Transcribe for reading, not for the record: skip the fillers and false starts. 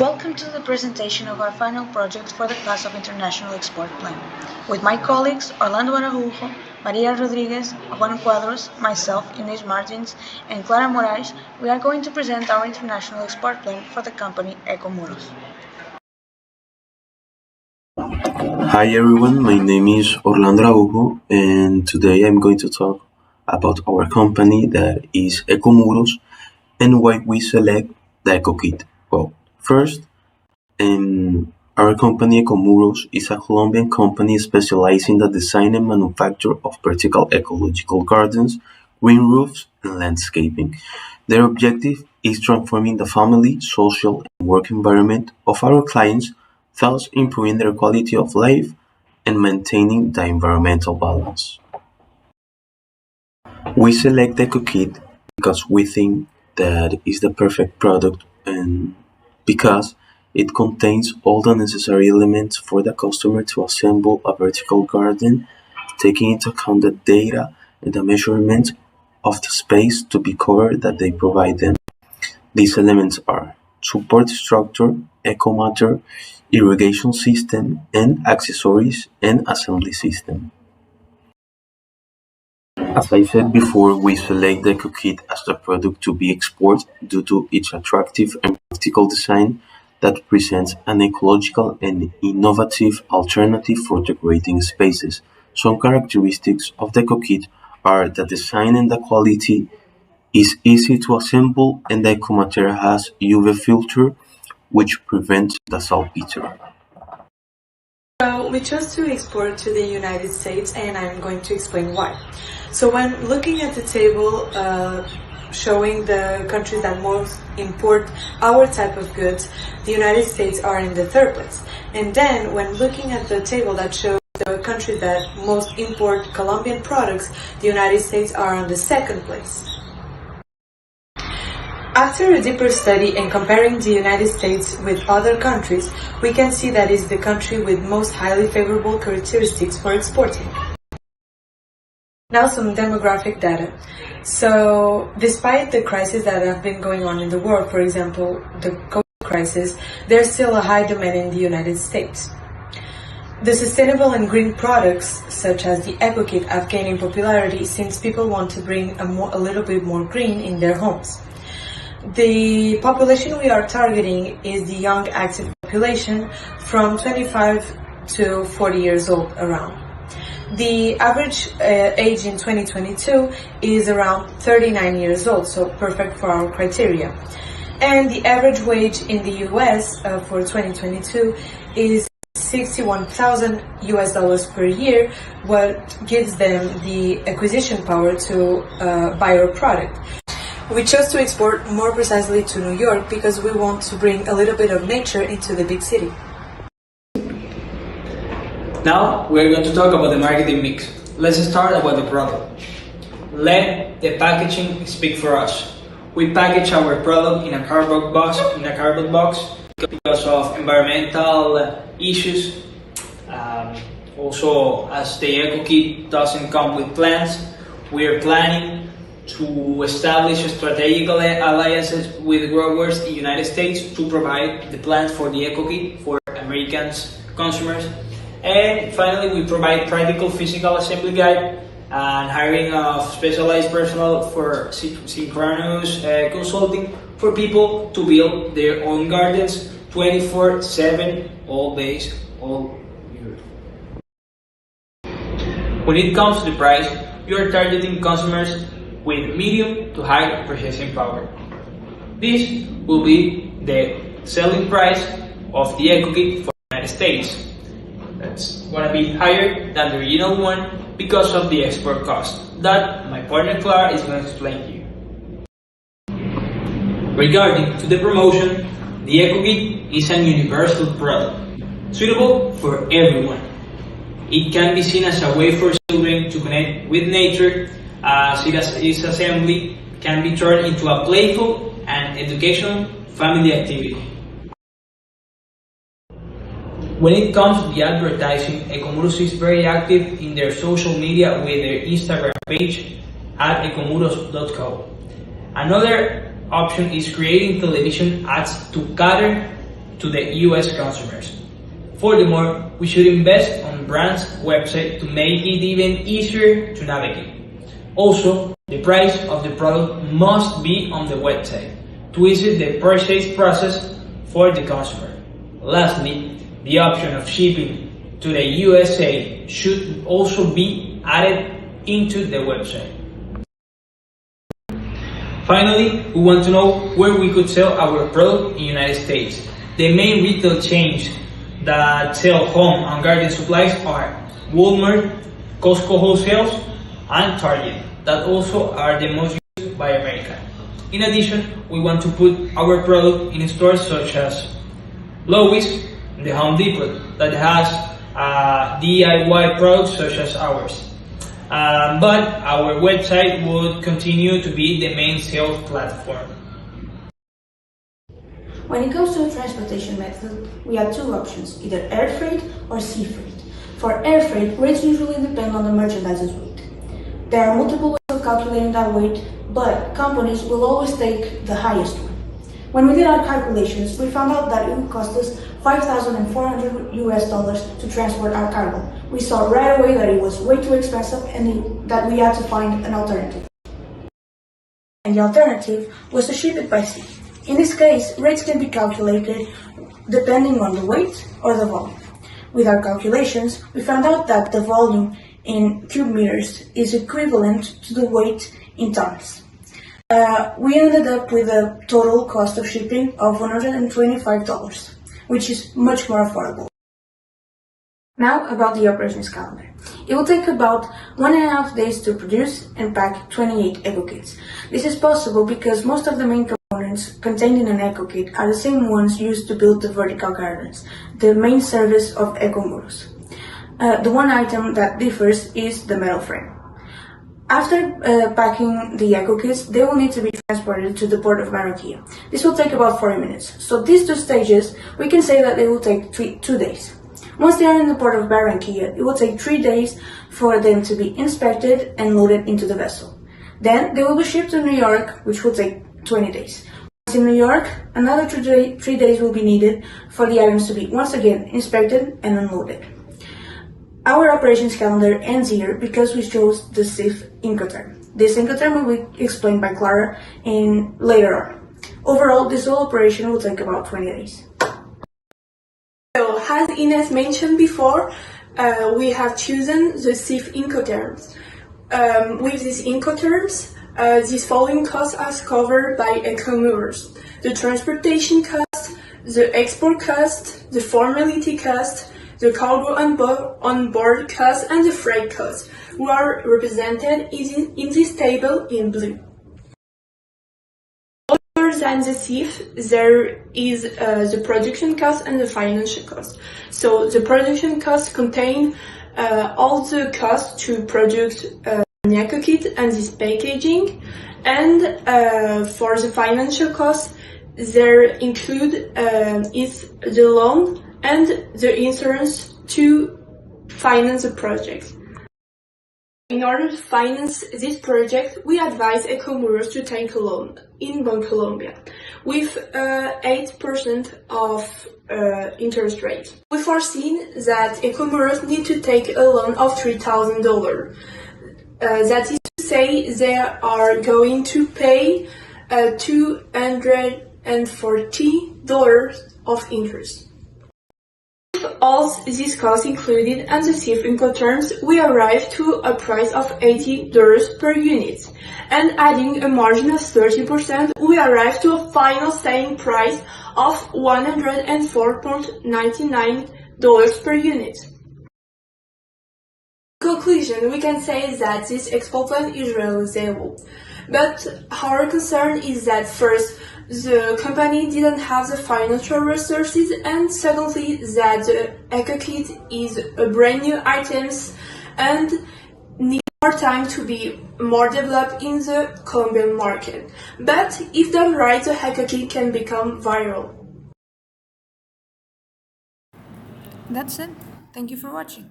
Welcome to the presentation of our final project for the class of International Export Plan. With my colleagues Orlando Araujo, Maria Rodrigues, Juan Cuadros, myself, Inês Martins, and Clara Morais, we are going to present our International Export Plan for the company Ecomuros. Hi everyone, my name is Orlando Araujo, and today I'm going to talk about our company that is Ecomuros and why we select the EcoKit. Well, first, our company Ecomuros is a Colombian company specialized in the design and manufacture of vertical ecological gardens, green roofs, and landscaping. Their objective is transforming the family, social, and work environment of our clients, thus improving their quality of life and maintaining the environmental balance. We select EcoKit because we think that is the perfect product and because it contains all the necessary elements for the customer to assemble a vertical garden, taking into account the data and the measurement of the space to be covered that they provide them. These elements are support structure, eco matter, irrigation system, and accessories and assembly system. As I said before, we select the EcoKit as the product to be exported due to its attractive and practical design that presents an ecological and innovative alternative for decorating spaces. Some characteristics of the EcoKit are the design and the quality is easy to assemble, and the ecomaterial has UV filter which prevents the saltpeter. So we chose to export to the United States, and I'm going to explain why. So when looking at the table showing the countries that most import our type of goods, the United States are in the third place. And then when looking at the table that shows the countries that most import Colombian products, the United States are on the second place. After a deeper study and comparing the United States with other countries, we can see that it's the country with most highly favorable characteristics for exporting. Now some demographic data. So, despite the crises that have been going on in the world, for example, the COVID crisis, there's still a high demand in the United States. The sustainable and green products, such as the EcoKit, have gained in popularity since people want to bring a little bit more green in their homes. The population we are targeting is the young active population from 25 to 40 years old around. The average age in 2022 is around 39 years old, so perfect for our criteria. And the average wage in the US for 2022 is $61,000 per year, what gives them the acquisition power to buy our product. We chose to export more precisely to New York because we want to bring a little bit of nature into the big city. Now we're going to talk about the marketing mix. Let's start about the product. Let the packaging speak for us. We package our product in a cardboard box because of environmental issues. Also, as the EcoKit doesn't come with plants, we are planning to establish strategic alliances with growers in the United States to provide the plants for the EcoKit for American consumers. And finally, we provide practical physical assembly guide and hiring of specialized personnel for synchronous consulting for people to build their own gardens 24/7, all days, all year. When it comes to the price, you are targeting consumers with medium to high purchasing power. This will be the selling price of the EcoKit for the United States. That's going to be higher than the original one because of the export cost that my partner Clara is going to explain to you. Regarding to the promotion, the EcoKit is a universal product, suitable for everyone. It can be seen as a way for children to connect with nature, as its assembly can be turned into a playful and educational family activity. When it comes to the advertising, Ecomuros is very active in their social media with their Instagram page at ecomuros.co. Another option is creating television ads to cater to the US consumers. Furthermore, we should invest on brand's website to make it even easier to navigate. Also, the price of the product must be on the website to ease the purchase process for the consumer. Lastly, the option of shipping to the USA should also be added into the website. Finally, we want to know where we could sell our product in the United States. The main retail chains that sell home and garden supplies are Walmart, Costco Wholesale, and Target, that also are the most used by America. In addition, we want to put our product in stores such as Lowe's, the Home Depot, that has DIY products such as ours. But our website would continue to be the main sales platform. When it comes to the transportation method, we have two options, either air freight or sea freight. For air freight, rates usually depend on the merchandise's weight. There are multiple ways of calculating that weight, but companies will always take the highest one. When we did our calculations, we found out that it would cost us $5,400 to transport our cargo. We saw right away that it was way too expensive and that we had to find an alternative. And the alternative was to ship it by sea. In this case, rates can be calculated depending on the weight or the volume. With our calculations, we found out that the volume in cubic meters is equivalent to the weight in tons. We ended up with a total cost of shipping of $125, which is much more affordable. Now about the operations calendar. It will take about 1.5 days to produce and pack 28 eco kits. This is possible because most of the main components contained in an eco kit are the same ones used to build the vertical gardens, the main service of Ecomuros. The one item that differs is the metal frame. After packing the eco kits, they will need to be transported to the port of Barranquilla. This will take about 40 minutes. So these two stages, we can say that they will take 2 days. Once they are in the port of Barranquilla, it will take 3 days for them to be inspected and loaded into the vessel. Then they will be shipped to New York, which will take 20 days. Once in New York, another 3 days will be needed for the items to be once again inspected and unloaded. Our operations calendar ends here because we chose the SIF Incoterm. This Incoterm will be explained by Clara later on. Overall, this whole operation will take about 20 days. So, as Inês mentioned before, we have chosen the SIF Incoterms. With these Incoterms, these following costs are covered by Ecomuros: the transportation cost, the export cost, the formality cost, the cargo on board cost, and the freight cost, who are represented in this table in blue. Other than the SIF, there is the production cost and the financial cost. So the production cost contain all the costs to produce an eco kit and this packaging, and for the financial cost, there include is the loan and the insurance to finance the project. In order to finance this project, we advise Ecomuros to take a loan in Bancolombia with 8% of interest rate. We foreseen that Ecomuros need to take a loan of $3,000. That is to say, they are going to pay $240 of interest. All these costs included and the SIF Incoterms, we arrive to a price of $80 per unit. And adding a margin of 30%, we arrive to a final selling price of $104.99 per unit. In conclusion, we can say that this expo plan is realizable. But our concern is that first, the company didn't have the financial resources, and secondly, that the eco kit is a brand new item and need more time to be more developed in the Colombian market. But if done right, the eco kit can become viral. That's it. Thank you for watching.